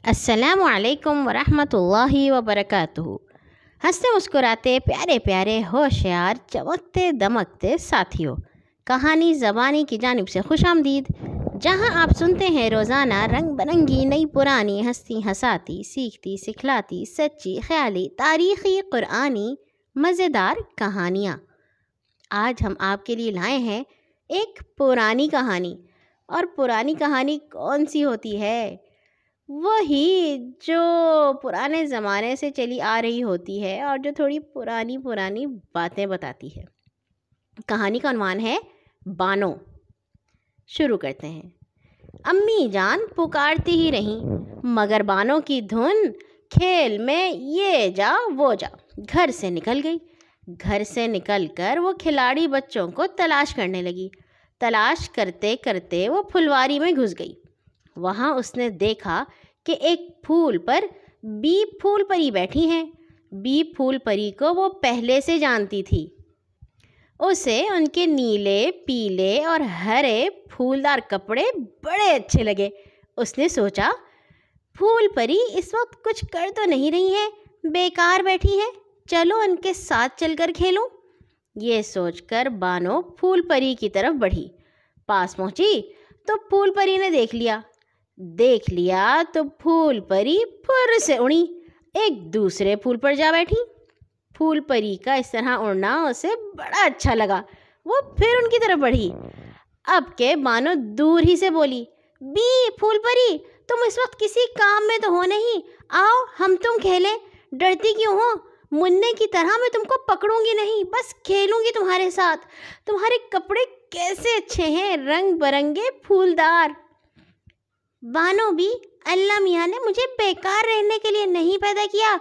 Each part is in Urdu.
السلام علیکم ورحمۃ اللہ وبرکاتہ۔ ہنستے مسکراتے پیارے پیارے ہوشیار چمکتے دمکتے ساتھیوں، کہانی زبانی کی جانب سے خوش آمدید، جہاں آپ سنتے ہیں روزانہ رنگ برنگی نئی پرانی ہستی ہساتی سیکھتی سکھلاتی سچی خیالی تاریخی قرآنی مزیدار کہانیاں۔ آج ہم آپ کے لیے لائے ہیں ایک پرانی کہانی، اور پرانی کہانی کون سی ہوتی ہے؟ وہی جو پرانے زمانے سے چلی آ رہی ہوتی ہے اور جو تھوڑی پرانی باتیں بتاتی ہے۔ کہانی کا عنوان ہے بانو۔ شروع کرتے ہیں۔ امی جان پکارتی ہی رہیں، مگر بانو کی دھن کھیل میں یہ جا وہ جا، گھر سے نکل گئی۔ گھر سے نکل کر وہ کھلاڑی بچوں کو تلاش کرنے لگی۔ تلاش کرتے کرتے وہ پھلواری میں گھس گئی۔ وہاں اس نے دیکھا کہ ایک پھول پر بی پھول پری بیٹھی ہیں۔ بی پھول پری کو وہ پہلے سے جانتی تھی۔ اسے ان کے نیلے پیلے اور ہرے پھولدار کپڑے بڑے اچھے لگے۔ اس نے سوچا، پھول پری اس وقت کچھ کر تو نہیں رہی ہے، بیکار بیٹھی ہے، چلو ان کے ساتھ چل کر کھیلوں۔ یہ سوچ کر بانو پھول پری کی طرف بڑھی۔ پاس پہنچی تو پھول پری نے دیکھ لیا تو پھول پری پھر سے اڑی، ایک دوسرے پھول پر جا بیٹھی۔ پھول پری کا اس طرح اڑنا اسے بڑا اچھا لگا۔ وہ پھر ان کی طرف بڑھی۔ اب کہ بانو دور ہی سے بولی، بی پھول پری تم اس وقت کسی کام میں تو ہو نہیں، آؤ ہم تم کھیلیں، ڈرتی کیوں ہو؟ منّے کی طرح میں تم کو پکڑوں گی نہیں، بس کھیلوں گی تمہارے ساتھ۔ تمہارے کپڑے کیسے اچھے ہیں، رنگ برنگے پھولدار۔ بانو بھی، اللہ میاں نے مجھے بیکار رہنے کے لیے نہیں پیدا کیا،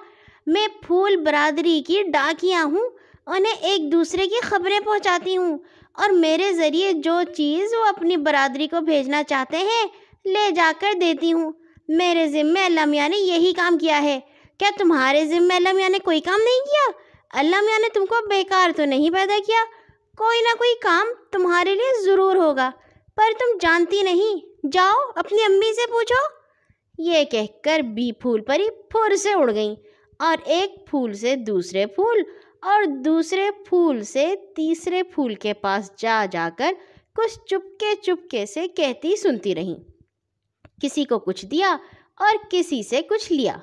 میں پھول برادری کی ڈاکیاں ہوں، انہیں ایک دوسرے کی خبریں پہنچاتی ہوں، اور میرے ذریعے جو چیز وہ اپنی برادری کو بھیجنا چاہتے ہیں لے جا کر دیتی ہوں۔ میرے ذمے اللہ میاں نے یہی کام کیا ہے، کیا تمہارے ذمے اللہ میاں نے کوئی کام نہیں کیا؟ اللہ میاں نے تم کو بیکار تو نہیں پیدا کیا، کوئی نہ کوئی کام تمہارے لیے ضرور ہوگا، پر تم جانتی نہیں، جاؤ اپنی امی سے پوچھو۔ یہ کہہ کر بی پھول پری پھر سے اڑ گئیں، اور ایک پھول سے دوسرے پھول اور دوسرے پھول سے تیسرے پھول کے پاس جا کر کچھ چپکے سے کہتی سنتی رہیں۔ کسی کو کچھ دیا اور کسی سے کچھ لیا۔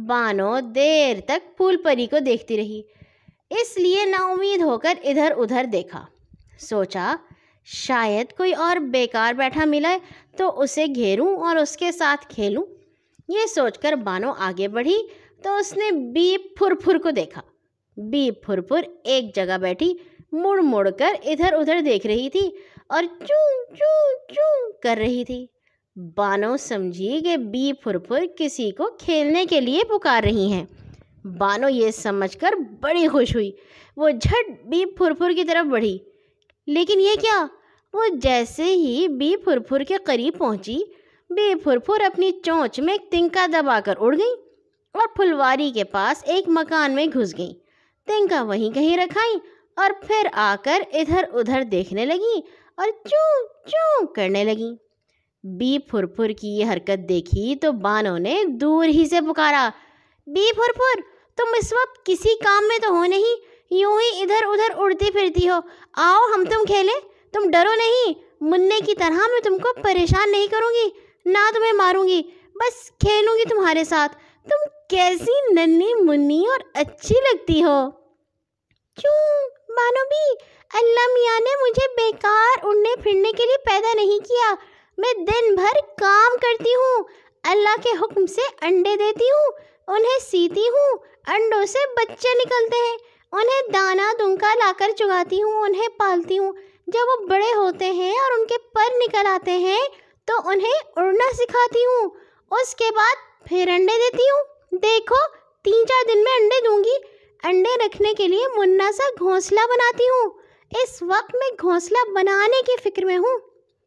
بانو دیر تک پھول پری کو دیکھتی رہی، اس لیے نا امید ہو کر ادھر ادھر دیکھا۔ سوچا، شاید کوئی اور بیکار بیٹھا ملا تو اسے گھیروں اور اس کے ساتھ کھیلوں۔ یہ سوچ کر بانو آگے بڑھی تو اس نے بی پھر کو دیکھا۔ بی پھر ایک جگہ بیٹھی مڑ کر ادھر ادھر دیکھ رہی تھی اور چوں چوں چوں کر رہی تھی۔ بانو سمجھی کہ بی پھر کسی کو کھیلنے کے لیے پکار رہی ہیں۔ بانو یہ سمجھ کر بڑی خوش ہوئی۔ وہ جھٹ بی پھر کی طرف بڑھی، لیکن یہ کیا، وہ جیسے ہی بی پھر کے قریب پہنچی، بی پھر اپنی چونچ میں ایک تنکا دبا کر اڑ گئی اور پھلواری کے پاس ایک مکان میں گھس گئی۔ تنکا وہیں کہیں رکھائیں اور پھر آ کر ادھر ادھر دیکھنے لگی اور چوں چوں کرنے لگی۔ بی پھر کی یہ حرکت دیکھی تو بانو نے دور ہی سے پکارا، بی پھر تم اس وقت کسی کام میں تو ہو نہیں، یوں ہی ادھر ادھر اڑتی پھرتی ہو، آؤ ہم تم کھیلیں، تم ڈرو نہیں، منّے کی طرح میں تم کو پریشان نہیں کروں گی، نہ تمہیں ماروں گی، بس کھیلوں گی تمہارے ساتھ، تم کیسی ننھی منی اور اچھی لگتی ہو۔ کیوں بانو بھی، اللہ میاں نے مجھے بیکار اڑنے پھرنے کے لیے پیدا نہیں کیا، میں دن بھر کام کرتی ہوں، اللہ کے حکم سے انڈے دیتی ہوں، انہیں سیتی ہوں، انڈوں سے بچے نکلتے ہیں، انہیں دانا دنکا لا کر چگاتی ہوں، انہیں پالتی ہوں، جب وہ بڑے ہوتے ہیں اور ان کے پر نکل آتے ہیں تو انہیں اڑنا سکھاتی ہوں، اس کے بعد پھر انڈے دیتی ہوں، دیکھو 3-4 دن میں انڈے دوں گی۔ انڈے رکھنے کے لیے منا سا گھونسلہ بناتی ہوں، اس وقت میں گھونسلہ بنانے کی فکر میں ہوں۔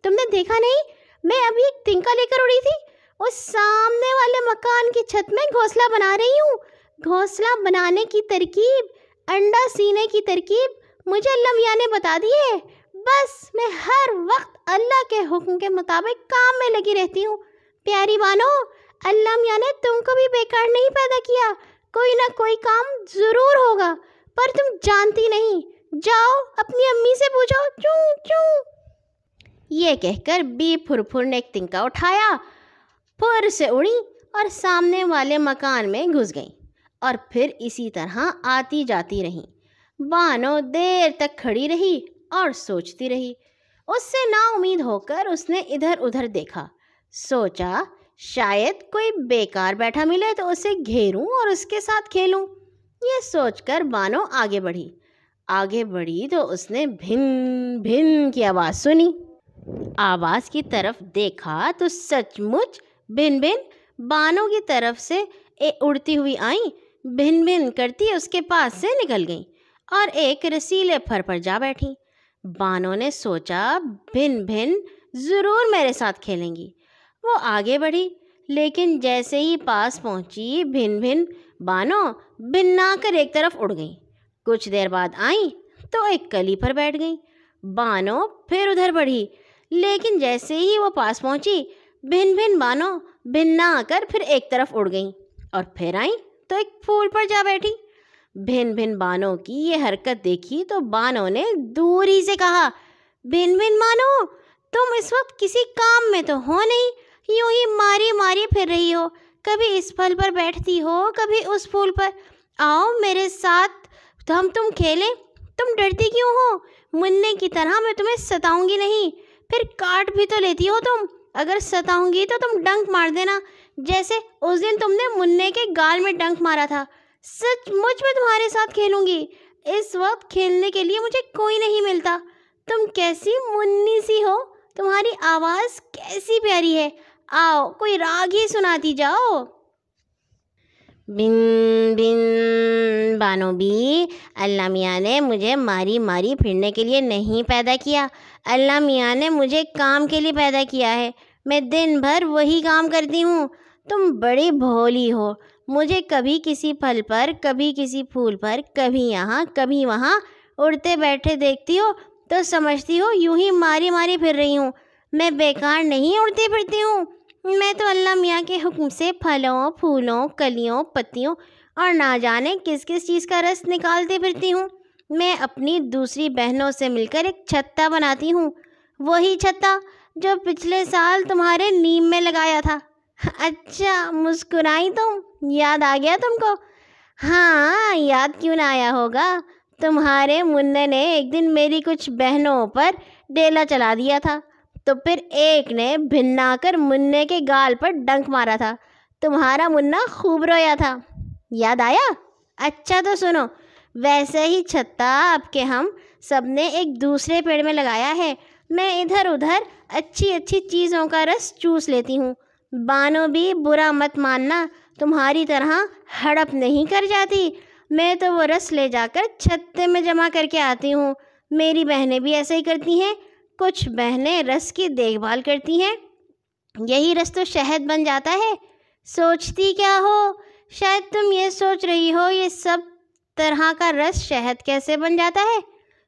تم نے دیکھا نہیں، میں ابھی ایک تنکا لے کر اڑی تھی، اس سامنے والے مکان کی چھت میں گھونسلہ بنا رہی ہوں۔ گھونسلہ بنانے کی ترکیب، انڈا سینے کی ترکیب مجھے اللہ میاں نے بتا دی ہے، بس میں ہر وقت اللہ کے حکم کے مطابق کام میں لگی رہتی ہوں۔ پیاری بانو، اللہ میاں نے تم کو بھی بیکار نہیں پیدا کیا، کوئی نہ کوئی کام ضرور ہوگا، پر تم جانتی نہیں، جاؤ اپنی امی سے پوچھو، چوں چوں۔ یہ کہہ کر بی پھر پھر نے ایک تنکا اٹھایا، پھر سے اڑی اور سامنے والے مکان میں گھس گئیں، اور پھر اسی طرح آتی جاتی رہیں۔ بانو دیر تک کھڑی رہی اور سوچتی رہی۔ اس سے نا امید ہو کر اس نے ادھر ادھر دیکھا، سوچا شاید کوئی بیکار بیٹھا ملے تو اسے گھیروں اور اس کے ساتھ کھیلوں۔ یہ سوچ کر بانو آگے بڑھی تو اس نے بھن بھن کی آواز سنی۔ آواز کی طرف دیکھا تو سچ مچ بھن بھن بانو کی طرف سے اڑتی ہوئی آئیں، بھن بھن کرتی اس کے پاس سے نکل گئیں اور ایک رسیلے پھر پر جا بیٹھیں۔ بانو نے سوچا بھن بھن ضرور میرے ساتھ کھیلیں گی۔ وہ آگے بڑھی، لیکن جیسے ہی پاس پہنچی بھن بھن بانو بھنا کر ایک طرف اڑ گئیں۔ کچھ دیر بعد آئیں تو ایک کلی پر بیٹھ گئیں۔ بانو پھر ادھر بڑھی، لیکن جیسے ہی وہ پاس پہنچی بھن بھن بانو بھنا کر پھر ایک طرف اڑ گئیں اور پھر آئیں تو ایک پھول پر جا بیٹھی۔ بھن بھن بانو کی یہ حرکت دیکھی تو بانو نے دور ہی سے کہا، بھن بھن بانو تم اس وقت کسی کام میں تو ہو نہیں، یوں ہی ماری پھر رہی ہو، کبھی اس پھل پر بیٹھتی ہو کبھی اس پھول پر۔ آؤ میرے ساتھ تم کھیلیں۔ تم ڈرتی کیوں ہو؟ منّے کی طرح میں تمہیں ستاؤں گی نہیں، پھر کاٹ بھی تو لیتی ہو تم، اگر ستاؤں گی تو تم ڈنک مار دینا، جیسے اس دن تم نے منّے کے گال میں ڈنک مارا تھا۔ سچ مچ میں تمہارے ساتھ کھیلوں گی، اس وقت کھیلنے کے لیے مجھے کوئی نہیں ملتا۔ تم کیسی منی سی ہو، تمہاری آواز کیسی پیاری ہے، آؤ کوئی راگ ہی سناتی جاؤ۔ بن بن بانو بھی، اللہ میاں نے مجھے ماری پھرنے کے لیے نہیں پیدا کیا، اللہ میاں نے مجھے کام کے لیے پیدا کیا ہے، میں دن بھر وہی کام کرتی ہوں۔ تم بڑی بھولی ہو، مجھے کبھی کسی پھل پر کبھی کسی پھول پر کبھی یہاں کبھی وہاں اڑتے بیٹھے دیکھتی ہو تو سمجھتی ہو یوں ہی ماری پھر رہی ہوں۔ میں بیکار نہیں اڑتی پھرتی ہوں، میں تو اللہ میاں کے حکم سے پھلوں پھولوں کلیوں پتیوں اور نہ جانے کس کس چیز کا رس نکالتے پھرتی ہوں۔ میں اپنی دوسری بہنوں سے مل کر ایک چھتا بناتی ہوں، وہی چھتا جو پچھلے سال تمہارے نیم میں لگایا تھا۔ اچھا مسکرائی تم، یاد آ گیا تم کو؟ ہاں یاد کیوں نہ آیا ہوگا، تمہارے منّے نے ایک دن میری کچھ بہنوں پر ڈیلا چلا دیا تھا، تو پھر ایک نے بھنا کر منّے کے گال پر ڈنک مارا تھا، تمہارا منا خوب رویا تھا، یاد آیا؟ اچھا تو سنو، ویسے ہی چھتا اب کے ہم سب نے ایک دوسرے پیڑ میں لگایا ہے، میں ادھر ادھر اچھی چیزوں کا رس چوس لیتی ہوں۔ بانو بھی برا مت ماننا، تمہاری طرح ہڑپ نہیں کر جاتی، میں تو وہ رس لے جا کر چھتے میں جمع کر کے آتی ہوں۔ میری بہنیں بھی ایسے ہی کرتی ہیں، کچھ بہنیں رس کی دیکھ بھال کرتی ہیں، یہی رس تو شہد بن جاتا ہے۔ سوچتی کیا ہو؟ شاید تم یہ سوچ رہی ہو یہ سب طرح کا رس شہد کیسے بن جاتا ہے؟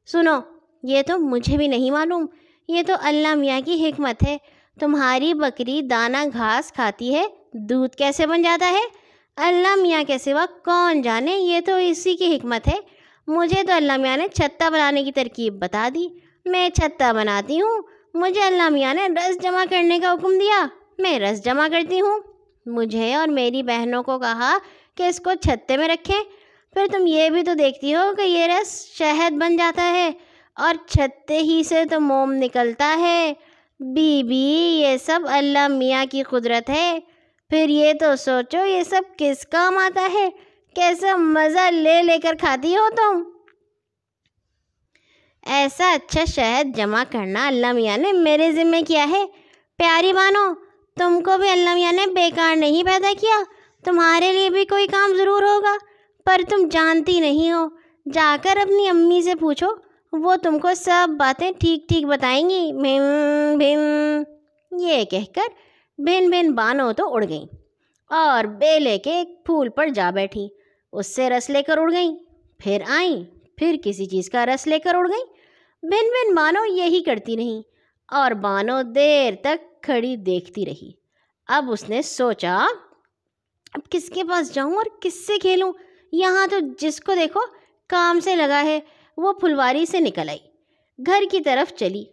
سنو، یہ تو مجھے بھی نہیں معلوم، یہ تو اللہ میاں کی حکمت ہے۔ تمہاری بکری دانہ گھاس کھاتی ہے، دودھ کیسے بن جاتا ہے؟ اللہ میاں کے سوا کون جانے، یہ تو اسی کی حکمت ہے۔ مجھے تو اللہ میاں نے چھتا بنانے کی ترکیب بتا دی، میں چھتا بناتی ہوں، مجھے اللہ میاں نے رس جمع کرنے کا حکم دیا، میں رس جمع کرتی ہوں۔ مجھے اور میری بہنوں کو کہا کہ اس کو چھتے میں رکھیں، پھر تم یہ بھی تو دیکھتی ہو کہ یہ رس شہد بن جاتا ہے اور چھتے ہی سے تو موم نکلتا ہے۔ بی بی یہ سب اللہ میاں کی قدرت ہے، پھر یہ تو سوچو یہ سب کس کام آتا ہے، کیسا مزہ لے کر کھاتی ہو تم۔ ایسا اچھا شہد جمع کرنا اللہ میاں نے میرے ذمہ کیا ہے۔ پیاری بانو، تم کو بھی اللہ میاں نے بیکار نہیں پیدا کیا، تمہارے لیے بھی کوئی کام ضرور ہوگا، پر تم جانتی نہیں ہو، جا کر اپنی امی سے پوچھو، وہ تم کو سب باتیں ٹھیک بتائیں گی۔ بھن بھن یہ کہہ کر بھن بھن بانو تو اڑ گئیں اور بیلے کے ایک پھول پر جا بیٹھی، اس سے رس لے کر اڑ گئیں، پھر آئیں، پھر کسی چیز کا رس لے کر اڑ گئیں۔ بھن بھن بانو یہی کرتی رہیں اور بانو دیر تک کھڑی دیکھتی رہی۔ اب اس نے سوچا اب کس کے پاس جاؤں اور کس سے کھیلوں؟ یہاں تو جس کو دیکھو کام سے لگا ہے۔ وہ پھلواری سے نکل آئی، گھر کی طرف چلی۔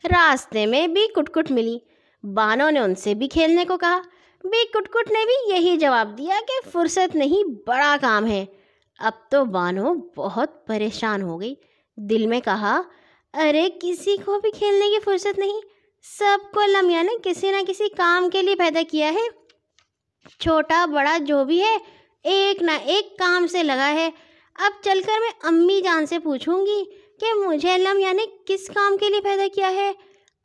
راستے میں بھی کٹ کٹ ملی۔ بانو نے ان سے بھی کھیلنے کو کہا۔ بھی کٹ کٹ نے بھی یہی جواب دیا کہ فرصت نہیں، بڑا کام ہے۔ اب تو بانو بہت پریشان ہو گئی، دل میں کہا ارے کسی کو بھی کھیلنے کی فرصت نہیں، سب کو اللہ میاں نے کسی نہ کسی کام کے لیے پیدا کیا ہے، چھوٹا بڑا جو بھی ہے ایک نہ ایک کام سے لگا ہے۔ اب چل کر میں امی جان سے پوچھوں گی کہ مجھے اللہ میاں نے کس کام کے لیے پیدا کیا ہے،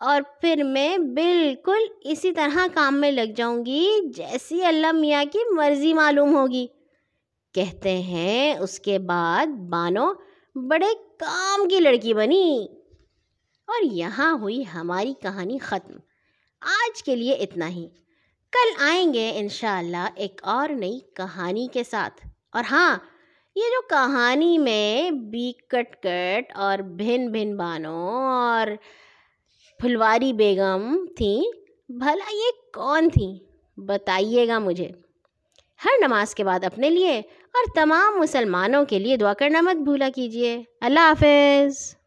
اور پھر میں بالکل اسی طرح کام میں لگ جاؤں گی جیسی اللہ میاں کی مرضی معلوم ہوگی۔ کہتے ہیں اس کے بعد بانو بڑے کام کی لڑکی بنی۔ اور یہاں ہوئی ہماری کہانی ختم۔ آج کے لیے اتنا ہی، کل آئیں گے انشاءاللہ ایک اور نئی کہانی کے ساتھ۔ اور ہاں، یہ جو کہانی میں بی کٹ کٹ اور بھن بھن بانو اور پھلواری بیگم تھیں، بھلا یہ کون تھیں بتائیے گا مجھے۔ ہر نماز کے بعد اپنے لیے اور تمام مسلمانوں کے لیے دعا کرنا مت بھولا کیجیے۔ اللہ حافظ۔